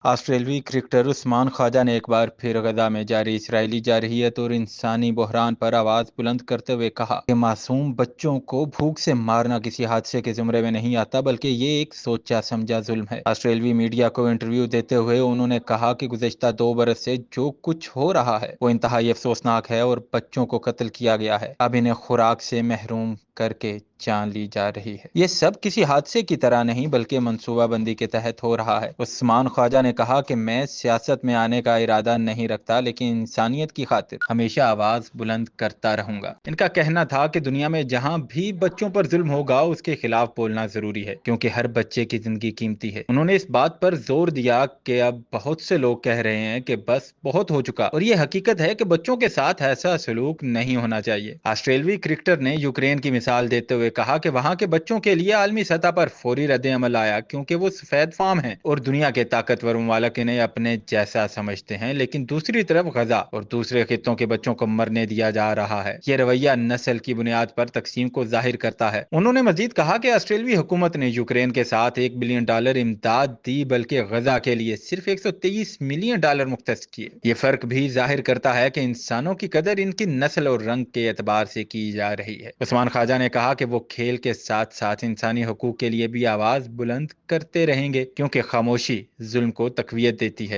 آسٹریلوی کرکٹر عثمان خواجہ نے ایک بار پھر غزہ میں جاری اسرائیلی جارحیت اور انسانی بحران پر آواز بلند کرتے ہوئے کہا کہ معصوم بچوں کو بھوک سے مارنا کسی حادثے کے زمرے میں نہیں آتا، بلکہ یہ ایک سوچا سمجھا ظلم ہے۔ آسٹریلوی میڈیا کو انٹرویو دیتے ہوئے انہوں نے کہا کہ گزشتہ 2 برس سے جو کچھ ہو رہا ہے وہ انتہائی افسوسناک ہے اور بچوں کو قتل کیا گیا ہے، اب انہیں خوراک سے محروم کر کے جان لی جا رہی ہے۔ یہ سب کسی حادثے کی طرح نہیں بلکہ منصوبہ بندی کے تحت ہو رہا ہے۔ عثمان خواجہ نے کہا کہ میں سیاست میں آنے کا ارادہ نہیں رکھتا، لیکن انسانیت کی خاطر ہمیشہ آواز بلند کرتا رہوں گا۔ ان کا کہنا تھا کہ دنیا میں جہاں بھی بچوں پر ظلم ہوگا اس کے خلاف بولنا ضروری ہے، کیونکہ ہر بچے کی زندگی قیمتی ہے۔ انہوں نے اس بات پر زور دیا کہ اب بہت سے لوگ کہہ رہے ہیں کہ بس بہت ہو چکا، اور یہ حقیقت ہے کہ بچوں کے ساتھ ایسا سلوک نہیں ہونا چاہیے۔ آسٹریلوی کرکٹر نے یوکرین کی مثال دیتے ہوئے کہا کہ وہاں کے بچوں کے لیے عالمی سطح پر فوری رد عمل آیا، کیونکہ وہ سفید فام ہیں اور دنیا کے طاقتور ممالک انہیں اپنے جیسا سمجھتے ہیں، لیکن دوسری طرف غزہ اور دوسرے خطوں کے بچوں کو مرنے دیا جا رہا ہے۔ یہ رویہ نسل کی بنیاد پر تقسیم کو ظاہر کرتا ہے۔ انہوں نے مزید کہا کہ آسٹریلوی حکومت نے یوکرین کے ساتھ $1 بلین امداد دی، بلکہ غزہ کے لیے صرف $123 ملین مختص کیے۔ یہ فرق بھی ظاہر کرتا ہے کہ انسانوں کی قدر ان کی نسل اور رنگ کے اعتبار سے کی جا رہی ہے۔ عثمان خواجہ نے کہا کہ وہ کھیل کے ساتھ ساتھ انسانی حقوق کے لیے بھی آواز بلند کرتے رہیں گے، کیونکہ خاموشی ظلم کو تقویت دیتی ہے۔